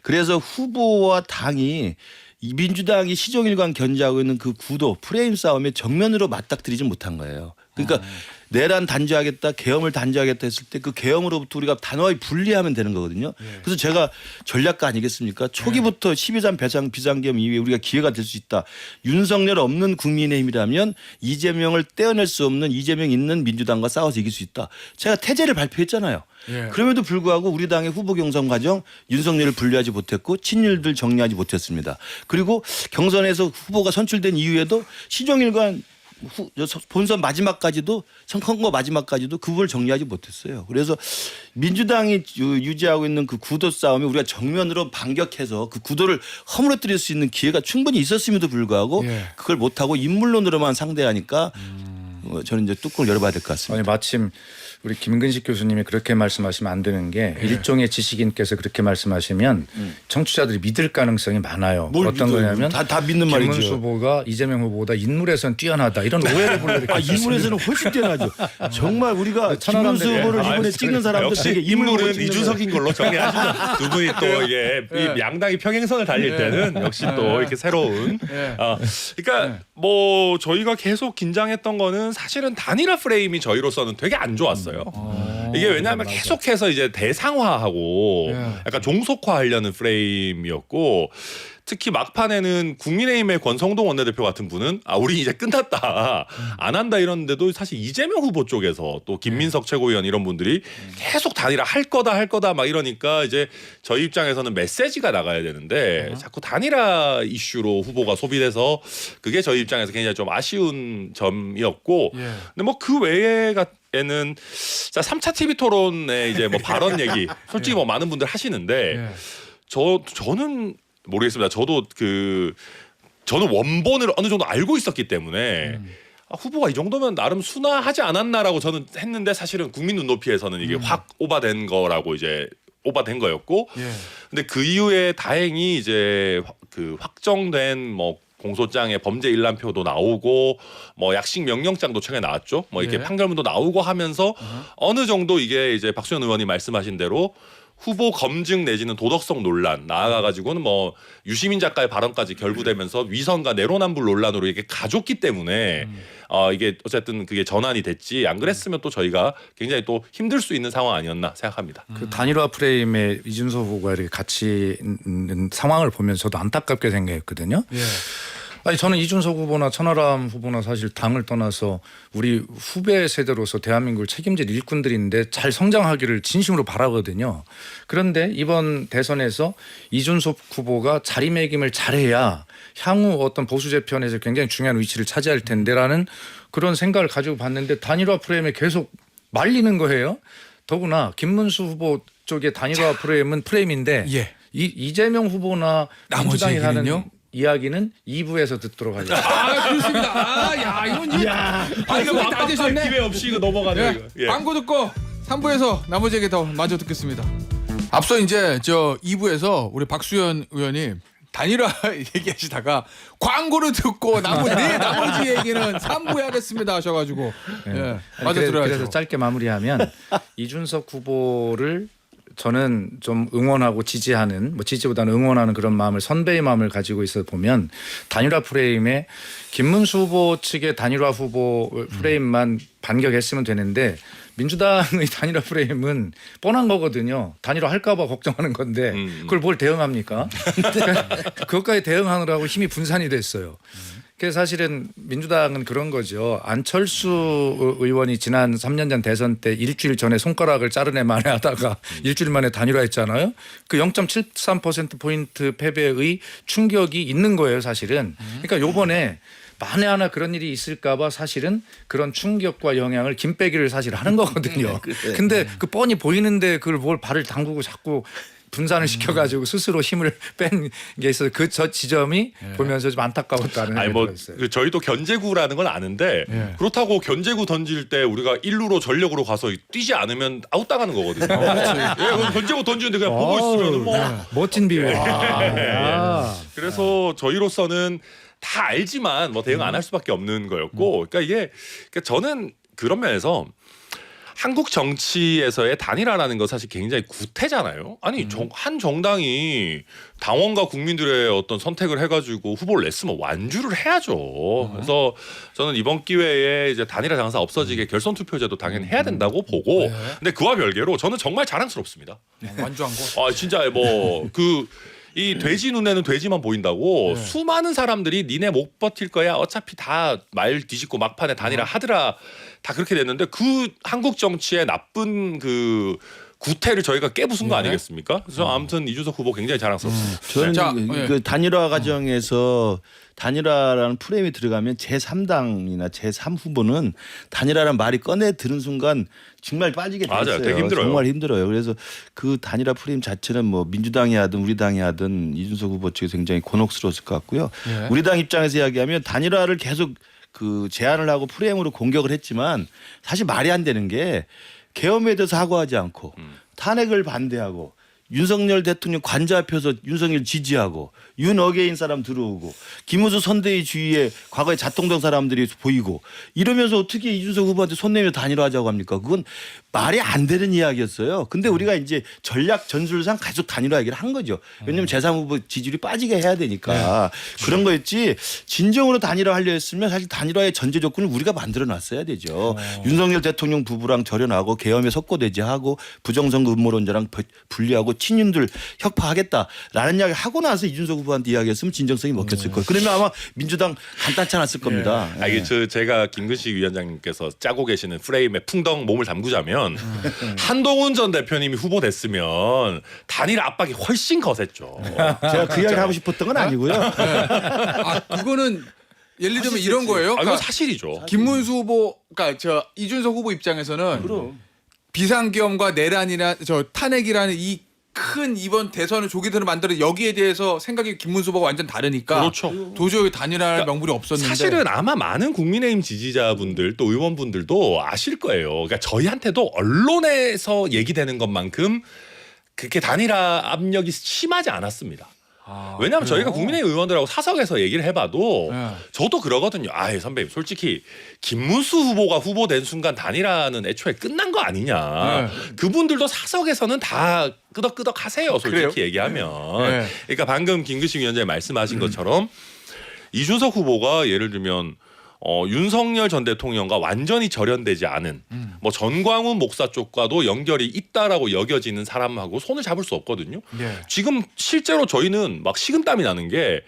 그래서 후보와 당이 이 민주당이 시종일관 견제하고 있는 그 구도 프레임 싸움에 정면으로 맞닥뜨리지 못한 거예요. 그러니까 내란 단죄하겠다, 계엄을 단죄하겠다 했을 때 그 계엄으로부터 우리가 단호하게 분리하면 되는 거거든요. 그래서 제가 전략가 아니겠습니까? 초기부터 12.3 비상계엄 이후에 우리가 기회가 될 수 있다. 윤석열 없는 국민의힘이라면 이재명을 떼어낼 수 없는 이재명 있는 민주당과 싸워서 이길 수 있다. 제가 태제를 발표했잖아요. 그럼에도 불구하고 우리 당의 후보 경선 과정 윤석열을 분리하지 못했고 친일들 정리하지 못했습니다. 그리고 경선에서 후보가 선출된 이후에도 시종일관 본선 마지막까지도 선거 마지막까지도 그 부분을 정리하지 못했어요. 그래서 민주당이 유지하고 있는 그 구도 싸움에 우리가 정면으로 반격해서 그 구도를 허물어뜨릴 수 있는 기회가 충분히 있었음에도 불구하고 그걸 못하고 인물론으로만 상대하니까 저는 이제 뚜껑을 열어봐야 될 것 같습니다. 아니, 마침 우리 김근식 교수님이 그렇게 말씀하시면 안 되는 게 일종의 지식인께서 그렇게 말씀하시면 청취자들이 믿을 가능성이 많아요. 어떤 믿어요? 거냐면 다 믿는 말이죠. 김문수 후보가 이재명 후보보다 인물에선 뛰어나다, 이런 오해를 불러일으키고 인물에서는 훨씬 뛰어나죠. 정말 우리가 김문수 후보를 이번에 찍는 사람들 역시 되게 인물은 이준석인 걸로 정리하시죠. 두 분이 또 이게 이 양당이 평행선을 달릴 때는 역시 또 이렇게 새로운. 그러니까 뭐 저희가 계속 긴장했던 거는 사실은 단일화 프레임이 저희로서는 되게 안 좋았어요. 이게 왜냐하면 계속해서 이제 대상화하고 약간 종속화하려는 프레임이었고, 특히 막판에는 국민의힘의 권성동 원내대표 같은 분은 우리 이제 끝났다, 안 한다 이러는데도 사실 이재명 후보 쪽에서 또 김민석 최고위원 이런 분들이 계속 단일화 할 거다 막 이러니까 이제 저희 입장에서는 메시지가 나가야 되는데 자꾸 단일화 이슈로 후보가 소비돼서 그게 저희 입장에서 굉장히 좀 아쉬운 점이었고, 근데 뭐 그 외에는 자 3차 TV 토론에 이제 뭐 발언 얘기 솔직히 뭐 많은 분들 하시는데 저는 모르겠습니다. 저는 원본을 어느 정도 알고 있었기 때문에 후보가 이 정도면 나름 순화하지 않았나라고 저는 했는데, 사실은 국민 눈높이에서는 이게 확 오바된 거라고 이제 오바된 거였고, 근데 그 이후에 다행히 이제 그 확정된 뭐 공소장에 범죄 일람표도 나오고 뭐 약식 명령장도 최근에 나왔죠. 뭐 이렇게 판결문도 나오고 하면서 어느 정도 이게 이제 박수현 의원이 말씀하신 대로 후보 검증 내지는 도덕성 논란 나아가가지고는 뭐 유시민 작가의 발언까지 결부되면서 위선과 내로남불 논란으로 이게 가졌기 때문에 이게 어쨌든 그게 전환이 됐지, 안 그랬으면 또 저희가 굉장히 또 힘들 수 있는 상황 아니었나 생각합니다. 그 단일화 프레임에 이준석 후보가 이렇게 같이 있는 상황을 보면서 저도 안타깝게 생각했거든요. 아니, 저는 이준석 후보나 천하람 후보나 사실 당을 떠나서 우리 후배 세대로서 대한민국을 책임질 일꾼들인데 잘 성장하기를 진심으로 바라거든요. 그런데 이번 대선에서 이준석 후보가 자리매김을 잘해야 향후 어떤 보수 재편에서 굉장히 중요한 위치를 차지할 텐데라는 그런 생각을 가지고 봤는데, 단일화 프레임에 계속 말리는 거예요. 더구나 김문수 후보 쪽의 단일화 프레임인데 이재명 후보나 민주당이 하는 이야기는 2부에서 듣도록 하겠습니다. 그렇습니다. 야, 이건 이거 다 되셨네. 기회 없이 이거 넘어가네. 광고 듣고 3부에서 나머지 얘기 더 마저 듣겠습니다. 앞서 이제 저 2부에서 우리 박수현 의원님 단일화 얘기하시다가 광고를 듣고 나머지 얘기는 3부에 하겠습니다 하셔가지고 마저 들어야죠. 그래서 짧게 마무리하면 이준석 후보를 저는 좀 응원하고 지지하는, 뭐 지지보다는 응원하는 그런 마음을, 선배의 마음을 가지고 있어 보면 단일화 프레임에 김문수 후보 측의 단일화 후보 프레임만 반격했으면 되는데, 민주당의 단일화 프레임은 뻔한 거거든요. 단일화 할까 봐 걱정하는 건데 그걸 뭘 대응합니까? 그것까지 대응하느라고 힘이 분산이 됐어요. 그래서 사실은 민주당은 그런 거죠. 안철수 의원이 지난 3년 전 대선 때 일주일 전에 손가락을 자르네 마네 하다가 일주일 만에 단일화했잖아요. 그 0.73%포인트 패배의 충격이 있는 거예요, 사실은. 그러니까 요번에 만에 하나 그런 일이 있을까봐 사실은 그런 충격과 영향을 김빼기를 사실 하는 거거든요. 근데 그 뻔히 보이는데 그걸 뭘 발을 담그고 자꾸 분산을 시켜가지고 스스로 힘을 뺀 게 있어서 그 지점이 보면서 좀 안타까웠다는 아니 생각이 뭐 들었어요. 그 저희도 견제구라는 건 아는데 예. 그렇다고 견제구 던질 때 우리가 일루로 전력으로 가서 뛰지 않으면 아웃당하는 거거든요. 예, 그럼 견제구 던지는데 그냥 보고 있으면 뭐 멋진 비유야. 그래서 저희로서는 다 알지만 뭐 대응 안 할 수밖에 없는 거였고, 그러니까 이게 그러니까 저는 그런 면에서 한국 정치에서의 단일화라는 건 사실 굉장히 구태잖아요. 아니 한 정당이 당원과 국민들의 어떤 선택을 해가지고 후보를 냈으면 완주를 해야죠. 그래서 저는 이번 기회에 이제 단일화 장사 없어지게 결선 투표제도 당연히 해야 된다고 보고, 근데 그와 별개로 저는 정말 자랑스럽습니다. 완주한 거. 아 진짜 뭐 이 돼지 눈에는 돼지만 보인다고 수많은 사람들이 니네 못 버틸 거야 어차피 다 말 뒤집고 막판에 단일화 하더라 다 그렇게 됐는데 그 한국 정치의 나쁜 그 구태를 저희가 깨부순 거 아니겠습니까? 그래서 아무튼 이준석 후보 굉장히 자랑스럽습니다. 저는 자, 그 단일화 과정에서 단일화라는 프레임이 들어가면 제3당이나 제3 후보는 단일화라는 말이 꺼내 들은 순간 정말 빠지게 돼 맞아요. 있어요. 되게 힘들어요. 정말 힘들어요. 그래서 그 단일화 프레임 자체는 뭐 민주당이 하든 우리 당이 하든 이준석 후보 측이 굉장히 곤혹스러웠을 것 같고요. 예. 우리 당 입장에서 이야기하면 단일화를 계속 그 제안을 하고 프레임으로 공격을 했지만 사실 말이 안 되는 게 계엄에 대해서 사과하지 않고 탄핵을 반대하고 윤석열 대통령 관저 앞에서 윤석열 지지하고 윤어게인 사람 들어오고 김우수 선대위 주위에 과거에 자통당 사람들이 보이고 이러면서 어떻게 이준석 후보한테 손 내밀어 단일화하자고 합니까? 그건 말이 안 되는 이야기였어요. 근데 우리가 이제 전략 전술상 계속 단일화 얘기를 한 거죠. 왜냐하면 제3 후보 지지율이 빠지게 해야 되니까 그런 거였지 진정으로 단일화 하려 했으면 사실 단일화의 전제 조건을 우리가 만들어 놨어야 되죠. 윤석열 대통령 부부랑 절연하고 계엄에 석고대지하고 부정선거 음모론자랑 분리하고 친윤들 혁파하겠다라는 이야기 하고 나서 이준석 후보한테 이야기했으면 진정성이 먹혔을 거예요. 그러면 아마 민주당 간단치 않았을 겁니다. 아, 이게 제가 김근식 위원장님께서 짜고 계시는 프레임에 풍덩 몸을 담그자면 한동훈 전 대표님이 후보됐으면 단일화 압박이 훨씬 거셌죠. 제가 그 이야기를 하고 싶었던 건 아니고요. 아 그거는 예를 들면 이런 거예요. 아, 이건 그러니까 사실이죠. 김문수 후보, 그러니까 저 이준석 후보 입장에서는 비상계엄과 내란이나 저 탄핵이라는 이 큰 이번 대선을 조기대로 만들어 여기에 대해서 생각이 김문수 후보가 완전 다르니까 그렇죠. 도저히 단일화할 명분이 없었는데 사실은 아마 많은 국민의힘 지지자분들 또 의원분들도 아실 거예요. 그러니까 저희한테도 언론에서 얘기되는 것만큼 그렇게 단일화 압력이 심하지 않았습니다. 왜냐하면 그래요? 저희가 국민의힘 의원들하고 사석에서 얘기를 해봐도 네. 저도 그러거든요. 아이 선배님 솔직히 김문수 후보가 후보된 순간 단일화는 애초에 끝난 거 아니냐. 그분들도 사석에서는 다 끄덕끄덕 하세요. 솔직히 그래요? 얘기하면. 네. 그러니까 방금 김근식 위원장이 말씀하신 것처럼 이준석 후보가 예를 들면 윤석열 전 대통령과 완전히 절연되지 않은 뭐 전광훈 목사 쪽과도 연결이 있다라고 여겨지는 사람하고 손을 잡을 수 없거든요. 네. 지금 실제로 저희는 막 식은땀이 나는 게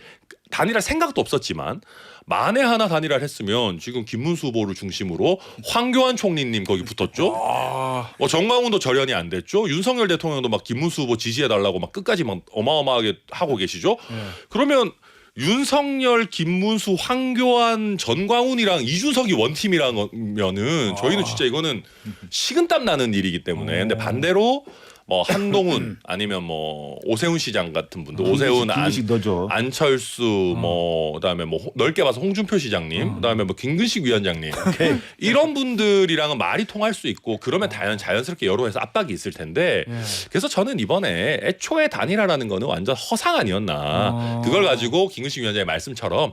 단일할 생각도 없었지만 만에 하나 단일화를 했으면 지금 김문수 후보를 중심으로 황교안 총리님 거기 붙었죠. 정광훈도 절연이 안 됐죠. 윤석열 대통령도 막 김문수 후보 지지해달라고 막 끝까지 막 어마어마하게 하고 계시죠. 그러면 윤석열, 김문수, 황교안, 전광훈이랑 이준석이 원팀이라면은 저희는 진짜 이거는 식은땀 나는 일이기 때문에. 근데 반대로 뭐 한동훈 아니면 뭐 오세훈 시장 같은 분들, 오세훈, 김근식 너죠. 안철수, 뭐 그다음에 뭐 넓게 봐서 홍준표 시장님, 그다음에 뭐 김근식 위원장님 이런 분들이랑은 말이 통할 수 있고 그러면 자연스럽게 여론에서 압박이 있을 텐데. 그래서 저는 이번에 애초에 단일화라는 거는 완전 허상 아니었나. 그걸 가지고 김근식 위원장의 말씀처럼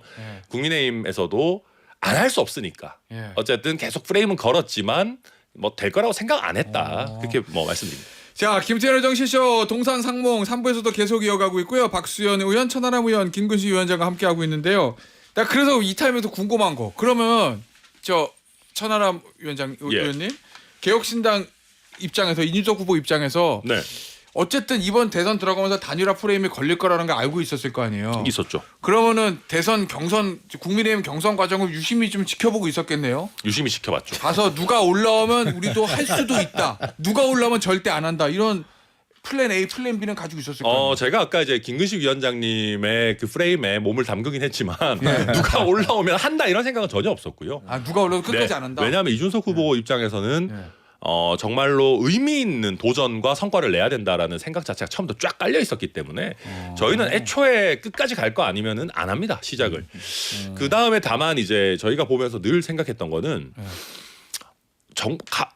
국민의힘에서도 안 할 수 없으니까 어쨌든 계속 프레임은 걸었지만 뭐 될 거라고 생각 안 했다. 그렇게 뭐 말씀드립니다. 자, 김태현 정치쇼 동산상몽 3부에서도 계속 이어가고 있고요. 박수현 의원, 천하람 의원, 김근식 위원장과 함께하고 있는데요. 나 그래서 이 타임에서 궁금한 거. 그러면 저 천하람 위원장 의원님 개혁신당 입장에서 이준석 후보 입장에서 네, 어쨌든 이번 대선 들어가면서 단일화 프레임이 걸릴 거라는 걸 알고 있었을 거 아니에요. 있었죠. 그러면은 대선 경선 국민의힘 경선 과정을 유심히 좀 지켜보고 있었겠네요. 유심히 지켜봤죠. 가서 누가 올라오면 우리도 할 수도 있다. 누가 올라오면 절대 안 한다. 이런 플랜 A, 플랜 B는 가지고 있었을 거예요. 제가 아까 이제 김근식 위원장님의 그 프레임에 몸을 담그긴 했지만 누가 올라오면 한다 이런 생각은 전혀 없었고요. 아 누가 올라도 끝까지 안 한다. 왜냐하면 이준석 후보 입장에서는 정말로 의미 있는 도전과 성과를 내야 된다라는 생각 자체가 처음부터 쫙 깔려 있었기 때문에 저희는 애초에 끝까지 갈 거 아니면은 안 합니다 시작을. 그 다음에 다만 이제 저희가 보면서 늘 생각했던 거는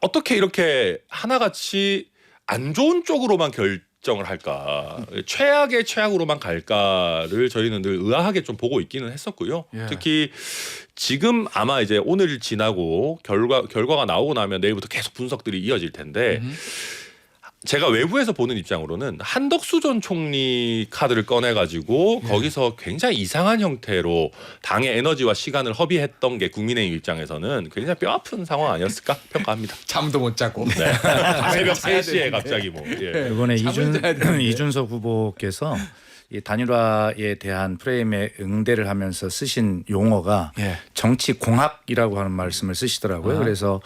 어떻게 이렇게 하나같이 안 좋은 쪽으로만 결정을 할까, 최악의 최악으로만 갈까를 저희는 늘 의아하게 좀 보고 있기는 했었고요. 특히 지금 아마 이제 오늘 지나고 결과가 나오고 나면 내일부터 계속 분석들이 이어질 텐데 제가 외부에서 보는 입장으로는 한덕수 전 총리 카드를 꺼내가지고 거기서 굉장히 이상한 형태로 당의 에너지와 시간을 허비했던 게 국민의힘 입장에서는 굉장히 뼈아픈 상황 아니었을까 평가합니다. 잠도 못 자고. 네. 새벽 3시에 갑자기 뭐. 예. 이번에 잠을 자야 되는데. 이준석 후보께서 이 단일화에 대한 프레임에 응대를 하면서 쓰신 용어가 정치 공학이라고 하는 말씀을 쓰시더라고요. 그래서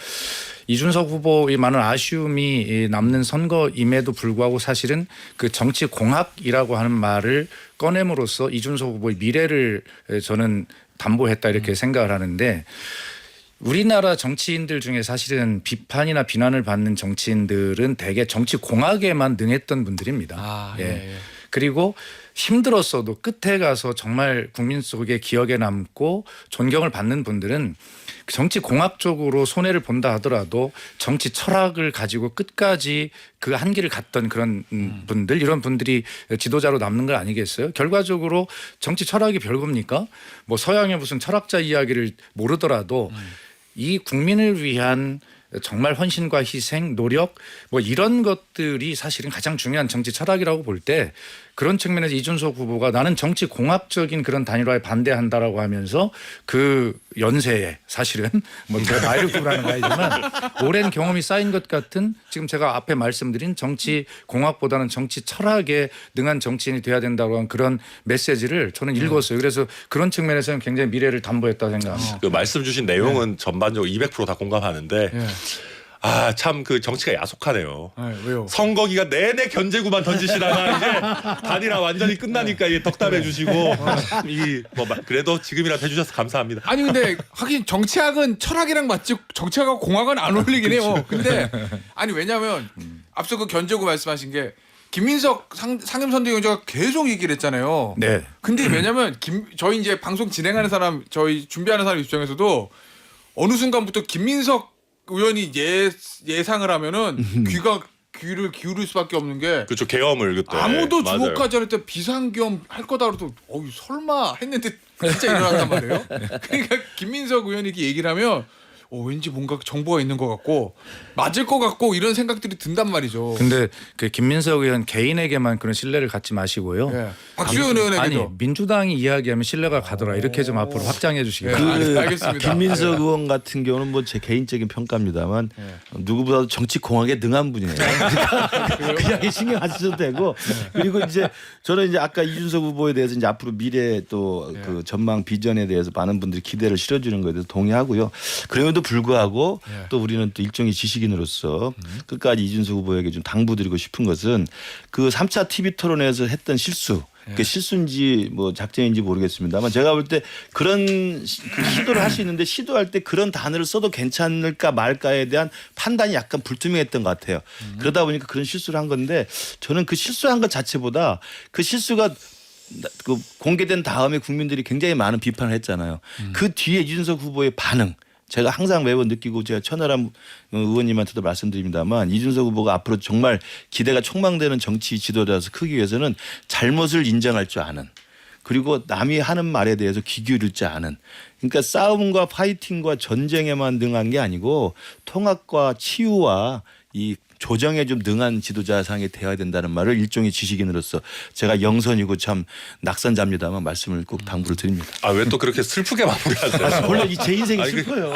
이준석 후보의 많은 아쉬움이 남는 선거임에도 불구하고 사실은 그 정치 공학이라고 하는 말을 꺼냄으로써 이준석 후보의 미래를 저는 담보했다 이렇게 생각을 하는데 우리나라 정치인들 중에 사실은 비판이나 비난을 받는 정치인들은 대개 정치 공학에만 능했던 분들입니다. 그리고 힘들었어도 끝에 가서 정말 국민 속에 기억에 남고 존경을 받는 분들은 정치 공학적으로 손해를 본다 하더라도 정치 철학을 가지고 끝까지 그 한계를 갔던 그런 분들, 이런 분들이 지도자로 남는 거 아니겠어요? 결과적으로 정치 철학이 별겁니까? 뭐 서양의 무슨 철학자 이야기를 모르더라도 이 국민을 위한 정말 헌신과 희생, 노력 뭐 이런 것들이 사실은 가장 중요한 정치 철학이라고 볼 때 그런 측면에서 이준석 후보가 나는 정치 공학적인 그런 단일화에 반대한다라고 하면서 그 연세에 사실은 뭐 제가 나이를 구라는 거 아니지만 오랜 경험이 쌓인 것 같은 지금 제가 앞에 말씀드린 정치 공학보다는 정치 철학에 능한 정치인이 돼야 된다고 하는 그런 메시지를 저는 읽었어요. 그래서 그런 측면에서는 굉장히 미래를 담보했다 생각합니다. 그 말씀 주신 내용은 전반적으로 200% 다 공감하는데 참 그 정치가 야속하네요. 왜요? 선거 기간 내내 견제구만 던지시다가 이제 단일화 완전히 끝나니까 이게 덕담해 주시고 그래도 지금이라도 해주셔서 감사합니다. 아니 근데 하긴 정치학은 철학이랑 맞지 정치학하고 공학은 안 어울리긴 해요. 근데 아니 왜냐하면 앞서 그 견제구 말씀하신 게 김민석 상임선대위원장가 계속 얘기를 했잖아요. 네. 근데 왜냐면 저희 이제 방송 진행하는 사람, 저희 준비하는 사람 입장에서도 어느 순간부터 김민석 의원이 예상을 하면은 귀를 기울일 수밖에 없는 게 그렇죠. 계엄을 그때 아무도 맞아요. 주목하지 않을 때 비상계엄 할 거다 그래도 설마 했는데 진짜 일어났단 말이에요. 그러니까 김민석 의원이 이렇게 얘기를 하면 왠지 뭔가 정보가 있는 것 같고 맞을 것 같고 이런 생각들이 든단 말이죠. 근데 그 김민석 의원 개인에게만 그런 신뢰를 갖지 마시고요. 박수현 의원에게도. 아니 민주당이 이야기하면 신뢰가 가더라. 이렇게 좀 앞으로 확장해 주시기 바랍니다. 알겠습니다. 김민석 의원 같은 경우는 뭐 제 개인적인 평가입니다만 누구보다도 정치 공학에 능한 분이에요. 그냥 신경 안 쓰셔도 되고 그리고 이제 저는 이제 아까 이준석 후보에 대해서 이제 앞으로 미래 또 그 전망 비전에 대해서 많은 분들이 기대를 실어주는 것에 대해서 동의하고요. 그럼에도 불구하고 또 우리는 또 일종의 지식인으로서 끝까지 이준석 후보에게 좀 당부드리고 싶은 것은 그 3차 TV 토론에서 했던 실수. 그 실수인지 뭐 작전인지 모르겠습니다만 제가 볼 때 그런 그 시도를 할 수 있는데 시도할 때 그런 단어를 써도 괜찮을까 말까에 대한 판단이 약간 불투명했던 것 같아요. 그러다 보니까 그런 실수를 한 건데 저는 그 실수한 것 자체보다 그 실수가 그 공개된 다음에 국민들이 굉장히 많은 비판을 했잖아요. 그 뒤에 이준석 후보의 반응. 제가 항상 매번 느끼고 제가 천하람 의원님한테도 말씀드립니다만 이준석 후보가 앞으로 정말 기대가 촉망되는 정치 지도자로서 크기 위해서는 잘못을 인정할 줄 아는 그리고 남이 하는 말에 대해서 귀 기울일 줄 아는 그러니까 싸움과 파이팅과 전쟁에만 능한 게 아니고 통합과 치유와 이 조정에 좀 능한 지도자상이 되어야 된다는 말을 일종의 지식인으로서 제가 영선이고 참 낙선자입니다만 말씀을 꼭 당부를 드립니다. 왜 또 그렇게 슬프게 마무리하세요? 원래 제 인생이 슬퍼요.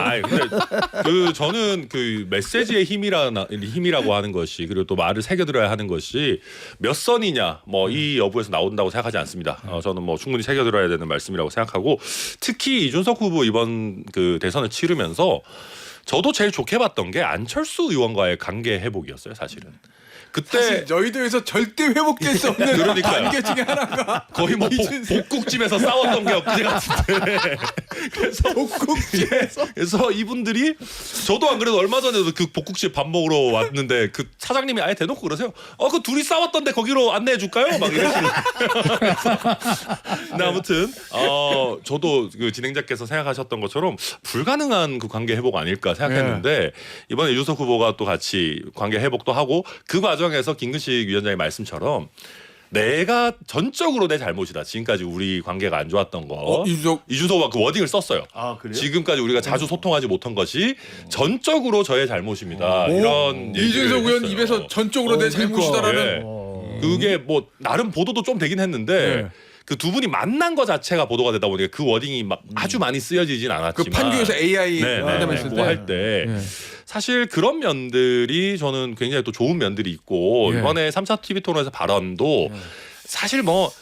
근데 저는 그 메시지의 힘이라고 하는 것이 그리고 또 말을 새겨들어야 하는 것이 몇 선이냐 뭐 이 여부에서 나온다고 생각하지 않습니다. 저는 뭐 충분히 새겨들어야 되는 말씀이라고 생각하고 특히 이준석 후보 이번 그 대선을 치르면서 저도 제일 좋게 봤던 게 안철수 의원과의 관계 회복이었어요, 사실은. 그때 사실 여의도에서 절대 회복될 수 없는 그러니까요. 관계 중에 하나가 거의 뭐 복국집에서 싸웠던 게 엊그제 같은데 그래서 복국집에서 그래서 이분들이 저도 안 그래도 얼마 전에도 그 복국집 밥 먹으러 왔는데 그 사장님이 아예 대놓고 그러세요. 그 둘이 싸웠던데 거기로 안내해 줄까요? 막 이러시는. 근데 아무튼 저도 그 진행자께서 생각하셨던 것처럼 불가능한 그 관계 회복 아닐까 생각했는데 이번에 이준석 후보가 또 같이 관계 회복도 하고 그 과정에서 김근식 위원장의 말씀처럼 내가 전적으로 내 잘못이다. 지금까지 우리 관계가 안 좋았던 거. 이준석 후보가 그 워딩을 썼어요. 아, 그래요? 지금까지 우리가 자주 소통하지 못한 것이 전적으로 저의 잘못입니다. 이런 이준석 얘기를 의원 했어요. 입에서 전적으로 내 잘못이다라는 예. 그게 뭐 나름 보도도 좀 되긴 했는데 그 두 분이 만난 거 자체가 보도가 되다 보니까 그 워딩이 막 아주 많이 쓰여지진 그 않았지만 판교에서 AI 한다면서 그거 할 때 사실 그런 면들이 저는 굉장히 또 좋은 면들이 있고 이번에 3차 TV 토론에서 발언도 사실 뭐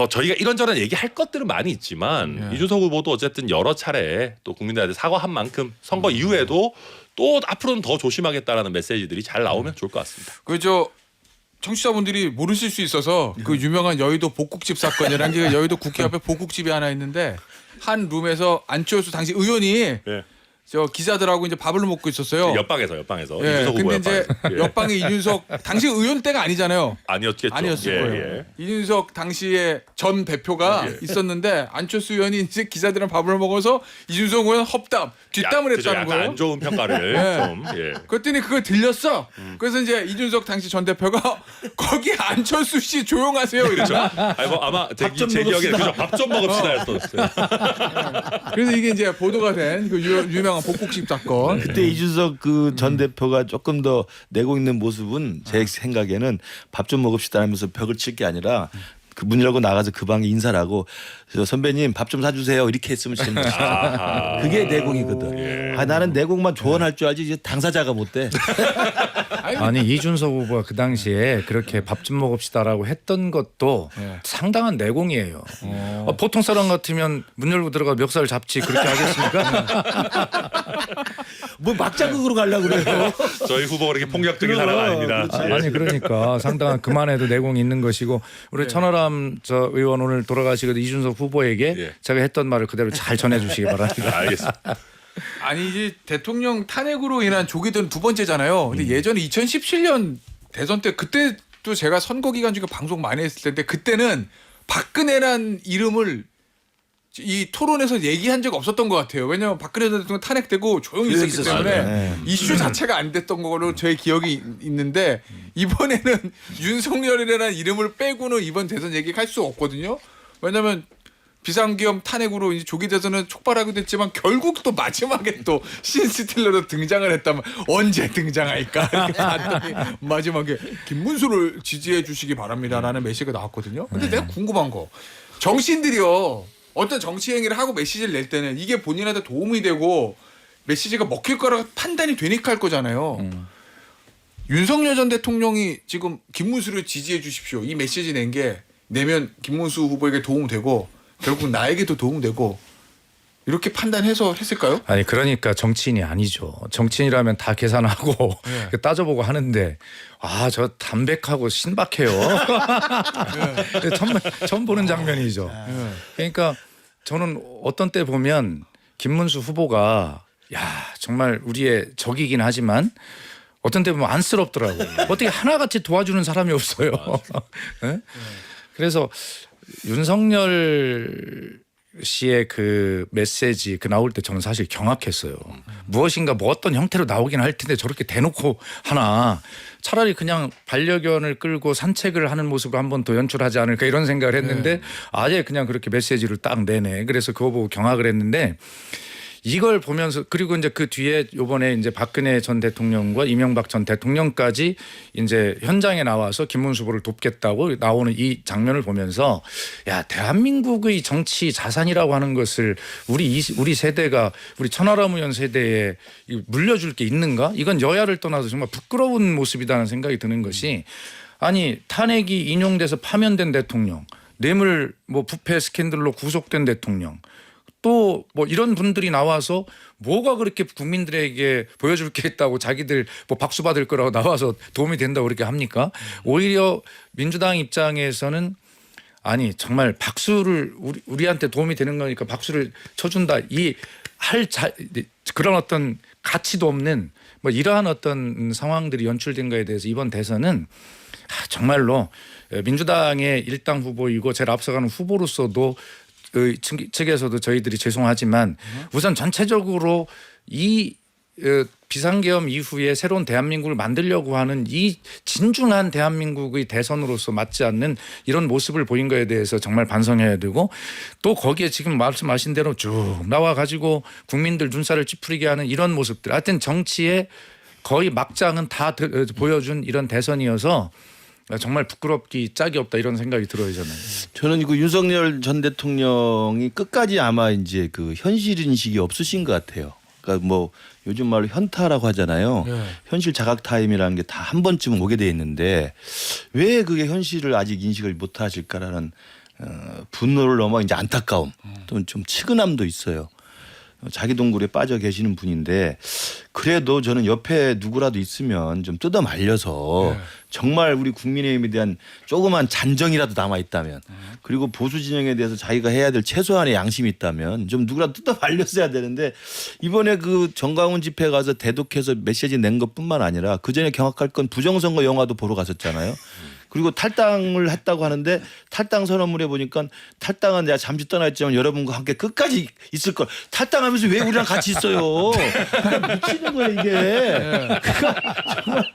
저희가 이런저런 얘기할 것들은 많이 있지만 이준석 후보도 어쨌든 여러 차례 또 국민들한테 사과한 만큼 선거 이후에도 또 앞으로는 더 조심하겠다라는 메시지들이 잘 나오면 좋을 것 같습니다. 그저 청취자분들이 모르실 수 있어서 그 유명한 여의도 복국집 사건이라는 게 여의도 국회 앞에 복국집이 하나 있는데 한 룸에서 안철수 당시 의원이 저 기자들하고 이제 밥을 먹고 있었어요. 옆방에서 예. 이준석 후보 근데 이제 옆방에서. 옆방에 이준석 당시 의원 때가 아니잖아요. 아니었겠죠. 아니었을 거예요. 이준석 당시에 전 대표가 있었는데 안철수 의원이 이제 기자들이랑 밥을 먹어서 이준석 의원 헛담 뒷담을 그죠, 했다는 약간 거예요. 안 좋은 평가를 좀. 그랬더니 그걸 들렸어. 그래서 이제 이준석 당시 전 대표가 거기 안철수 씨 조용하세요 이랬죠. 아니 뭐 아마 제 좀 기억에 먹읍시다. 밥 좀 먹읍시다였었어요. 그래서 이게 이제 보도가 된 그 유명한 복국집 사건. 그때 이준석 그 전 대표가 조금 더 내고 있는 모습은 제 생각에는 밥 좀 먹읍시다 하면서 벽을 칠 게 아니라 그 문 열고 나가서 그 방에 인사를 하고 저 선배님 밥 좀 사주세요 이렇게 했으면 재밌는 것이다. 그게 내공이거든. 나는 내공만 조언할 줄 알지 이제 당사자가 못 돼. 아니 이준석 후보가 그 당시에 그렇게 밥 좀 먹읍시다라고 했던 것도 상당한 내공이에요. 보통 사람 같으면 문 열고 들어가 멱살 잡지 그렇게 하겠습니까? 뭐 막자극으로 가려고 그래요. 저희 후보가 그렇게 폭력적인 사람 아닙니다. 예. 아니 그러니까 상당한 그만해도 내공이 있는 것이고 우리 천하람 저 의원 오늘 돌아가시거든 이준석 후보에게 제가 했던 말을 그대로 잘 전해주시기 바랍니다. 알겠습니다. 아니 이제 대통령 탄핵으로 인한 조기 된 두 번째잖아요. 근데 예전에 2017년 대선 때 그때도 제가 선거 기간 중에 방송 많이 했을 텐데 그때는 박근혜란 이름을 이 토론에서 얘기한 적 없었던 것 같아요. 왜냐하면 박근혜 대통령 탄핵되고 조용히 있었기 있었어요. 때문에 네. 이슈 자체가 안 됐던 거로 저의 기억이 있는데 이번에는 윤석열이라는 이름을 빼고는 이번 대선 얘기할 수 없거든요. 왜냐하면 비상기업 탄핵으로 이제 조기 대선은 촉발하게 됐지만 결국 또 마지막에 또 신스틸러로 등장을 했다면 언제 등장할까 이렇게 봤더니 마지막에 김문수를 지지해 주시기 바랍니다라는 메시지가 나왔거든요. 근데 내가 궁금한 거 정치인들이요 어떤 정치 행위를 하고 메시지를 낼 때는 이게 본인한테 도움이 되고 메시지가 먹힐 거라고 판단이 되니까 할 거잖아요. 윤석열 전 대통령이 지금 김문수를 지지해 주십시오 이 메시지 낸 게 내면 김문수 후보에게 도움되고 결국 나에게도 도움되고 이렇게 판단해서 했을까요? 아니 그러니까 정치인이 아니죠. 정치인이라면 다 계산하고 따져보고 하는데 저 담백하고 신박해요. 처음 보는 장면이죠. 그러니까 저는 어떤 때 보면 김문수 후보가 정말 우리의 적이긴 하지만 어떤 때 보면 안쓰럽더라고요. 어떻게 하나같이 도와주는 사람이 없어요. 네? 그래서 윤석열 씨의 그 메시지 그 나올 때 저는 사실 경악했어요. 무엇인가 뭐 어떤 형태로 나오긴 할 텐데 저렇게 대놓고 하나 차라리 그냥 반려견을 끌고 산책을 하는 모습을 한 번 더 연출하지 않을까 이런 생각을 했는데 아예 그냥 그렇게 메시지를 딱 내네. 그래서 그거 보고 경악을 했는데 이걸 보면서 그리고 이제 그 뒤에 요번에 이제 박근혜 전 대통령과 이명박 전 대통령까지 이제 현장에 나와서 김문수 후보를 돕겠다고 나오는 이 장면을 보면서 대한민국의 정치 자산이라고 하는 것을 우리 세대가 우리 천하람 의원 세대에 물려줄 게 있는가? 이건 여야를 떠나서 정말 부끄러운 모습이라는 생각이 드는 것이 아니 탄핵이 인용돼서 파면된 대통령 뇌물 부패 스캔들로 구속된 대통령 또 뭐 이런 분들이 나와서 뭐가 그렇게 국민들에게 보여줄 게 있다고 자기들 뭐 박수 받을 거라고 나와서 도움이 된다고 그렇게 합니까? 오히려 민주당 입장에서는 아니 정말 박수를 우리한테 도움이 되는 거니까 박수를 쳐준다 그런 어떤 가치도 없는 뭐 이러한 어떤 상황들이 연출된 거에 대해서 이번 대선은 정말로 민주당의 일당 후보이고 제일 앞서가는 후보로서도 그 측에서도 저희들이 죄송하지만 우선 전체적으로 이 비상계엄 이후에 새로운 대한민국을 만들려고 하는 이 진중한 대한민국의 대선으로서 맞지 않는 이런 모습을 보인 거에 대해서 정말 반성해야 되고 또 거기에 지금 말씀하신 대로 쭉 나와 가지고 국민들 눈살을 찌푸리게 하는 이런 모습들 하여튼 정치의 거의 막장은 다 보여준 이런 대선이어서 정말 부끄럽기 짝이 없다 이런 생각이 들어요 저는. 저는 그 윤석열 전 대통령이 끝까지 아마 이제 그 현실 인식이 없으신 것 같아요. 그러니까 뭐 요즘 말로 현타라고 하잖아요. 네. 현실 자각 타임이라는 게 다 한 번쯤은 오게 돼 있는데 왜 그게 현실을 아직 인식을 못 하실까라는 분노를 넘어 이제 안타까움 또는 좀 측은함도 있어요. 자기 동굴에 빠져 계시는 분인데 그래도 저는 옆에 누구라도 있으면 좀 뜯어 말려서 정말 우리 국민의힘에 대한 조그만 잔정이라도 남아 있다면 그리고 보수 진영에 대해서 자기가 해야 될 최소한의 양심이 있다면 좀 누구라도 뜯어 말렸어야 되는데 이번에 그 정강훈 집회 가서 대독해서 메시지 낸 것뿐만 아니라 그 전에 경악할 건 부정선거 영화도 보러 갔었잖아요. 그리고 탈당을 했다고 하는데 탈당 선언문에 보니까 탈당은 내가 잠시 떠났지만 여러분과 함께 끝까지 있을 걸. 탈당하면서 왜 우리랑 같이 있어요? 그러니까 미치는 거예요 이게. 그러니까 정말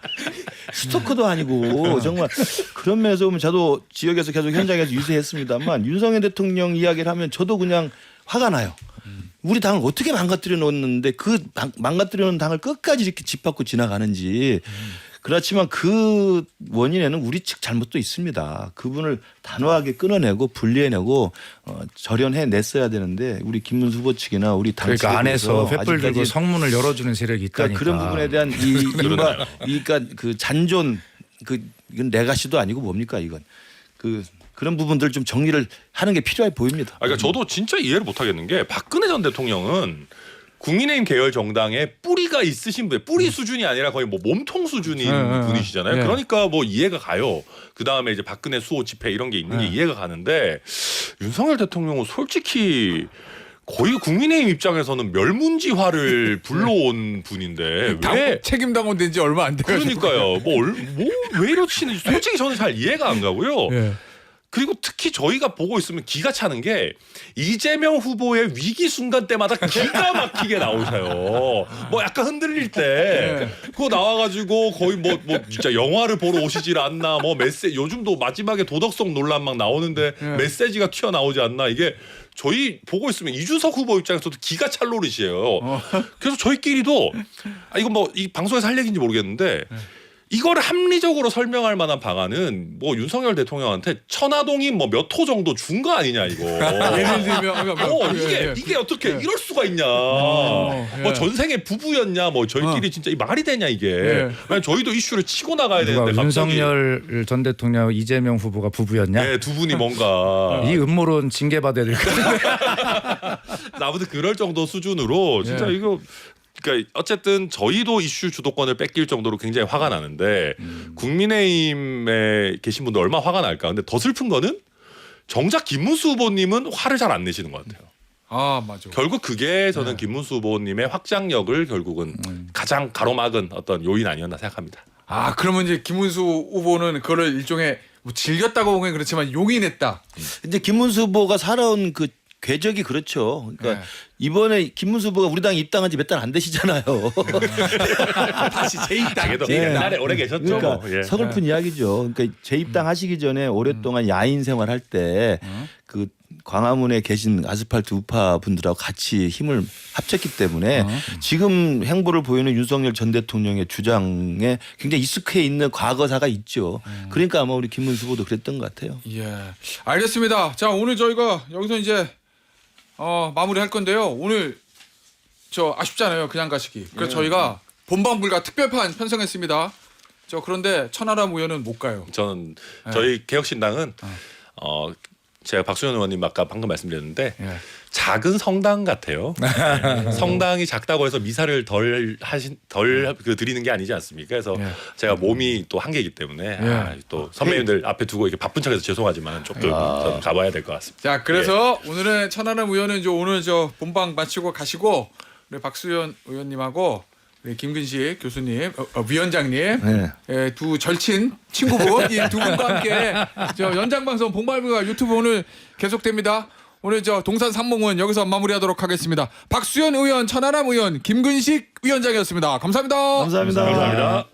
스토커도 아니고 정말 그런 면에서 보면 저도 지역에서 계속 현장에서 유세했습니다만 윤석열 대통령 이야기를 하면 저도 그냥 화가 나요. 우리 당을 어떻게 망가뜨려 놓았는데 그 망가뜨려 놓은 당을 끝까지 이렇게 짚밟고 지나가는지. 그렇지만 그 원인에는 우리 측 잘못도 있습니다. 그분을 단호하게 끊어내고 분리해내고 절연해 냈어야 되는데 우리 김문수 후보 측이나 우리 당 측에서 그러니까 안에서 횃불 들고 아직까지 성문을 열어주는 세력이 있다니까. 그런 부분에 대한 그러니까 그 잔존 이건 레가시도 아니고 뭡니까 이건 그런 부분들 좀 정리를 하는 게 필요해 보입니다. 그러니까 저도 진짜 이해를 못하겠는 게 박근혜 전 대통령은 국민의힘 계열 정당에 뿌리가 있으신 분, 뿌리 수준이 아니라 거의 뭐 몸통 수준인 분이시잖아요. 그러니까 뭐 이해가 가요. 그 다음에 이제 박근혜 수호 집회 이런 게 있는 게 이해가 가는데 윤석열 대통령은 솔직히 거의 국민의힘 입장에서는 멸문지화를 불러온 분인데 왜 책임당원 된 지 얼마 안 돼요. 그러니까요. 뭐 왜 이러시는지 솔직히 저는 잘 이해가 안 가고요. 그리고 특히 저희가 보고 있으면 기가 차는 게 이재명 후보의 위기 순간 때마다 기가 막히게 나오셔요. 뭐 약간 흔들릴 때 그거 나와가지고 거의 뭐 진짜 영화를 보러 오시질 않나 뭐 메시지 요즘도 마지막에 도덕성 논란 막 나오는데 메시지가 튀어나오지 않나 이게 저희 보고 있으면 이준석 후보 입장에서도 기가 찰 노릇이에요. 그래서 저희끼리도 이거 뭐 이 방송에서 할 얘기인지 모르겠는데 이거를 합리적으로 설명할 만한 방안은 뭐 윤석열 대통령한테 천화동이 뭐 몇 호 정도 준 거 아니냐 이거. 예를 들면 이게 어떻게 이럴 수가 있냐. 뭐 전생에 부부였냐. 뭐 저희끼리 진짜 이 말이 되냐 이게. 왜냐면 저희도 이슈를 치고 나가야 되는데 갑자기 윤석열 전 대통령 이재명 후보가 부부였냐? 네, 두 분이 뭔가 이 음모론 징계받아야 될 것 같아요. 아무튼 그럴 정도 수준으로 진짜 이거. 그러니까 어쨌든 저희도 이슈 주도권을 뺏길 정도로 굉장히 화가 나는데 국민의힘에 계신 분들 얼마나 화가 날까. 근데 더 슬픈 거는 정작 김문수 후보님은 화를 잘 안 내시는 것 같아요. 아 맞아. 결국 그게 저는 김문수 후보님의 확장력을 결국은 가장 가로막은 어떤 요인 아니었나 생각합니다. 아 그러면 이제 김문수 후보는 그거를 일종의 뭐 즐겼다고 보면 그렇지만 용인했다. 근데 김문수 후보가 살아온 그 궤적이 그렇죠. 그러니까 이번에 김문수 후보가 우리 당에 입당한 지 몇 달 안 되시잖아요. 다시 재입당. 자기도 옛날에 오래 계셨죠. 그러니까 뭐. 예. 서글픈 이야기죠. 그러니까 재입당하시기 전에 오랫동안 야인 생활할 때 그 광화문에 계신 아스팔트 우파 분들하고 같이 힘을 합쳤기 때문에 지금 행보를 보이는 윤석열 전 대통령의 주장에 굉장히 익숙해 있는 과거사가 있죠. 그러니까 아마 우리 김문수 후보도 그랬던 것 같아요. 예, 알겠습니다. 자 오늘 저희가 여기서 이제 마무리할 건데요. 오늘 저 아쉽잖아요. 그냥 가시기. 그래서 저희가 본방불가 특별판 편성했습니다. 그런데 천하람 의원은 못 가요. 저는 저희 개혁신당은 제가 박수현 의원님 아까 방금 말씀드렸는데 예. 작은 성당 같아요. 성당이 작다고 해서 미사를 덜 드리는 게 아니지 않습니까? 그래서 예. 제가 몸이 또 한계이기 때문에 또 선배님들 앞에 두고 이렇게 바쁜 척해서 죄송하지만 조금 저는 가봐야 될 것 같습니다. 자, 그래서 오늘은 천하람 의원은 이제 오늘 저 본방 마치고 가시고 우리 박수현 의원님하고 우리 김근식 교수님, 위원장님, 네. 예, 두 절친 친구분 이 두 분과 함께 저 연장 방송 봉발부가 유튜브 오늘 계속됩니다. 오늘 저 동산 삼몽은 여기서 마무리하도록 하겠습니다. 박수현 의원, 천하람 의원, 김근식 위원장이었습니다. 감사합니다. 감사합니다. 감사합니다.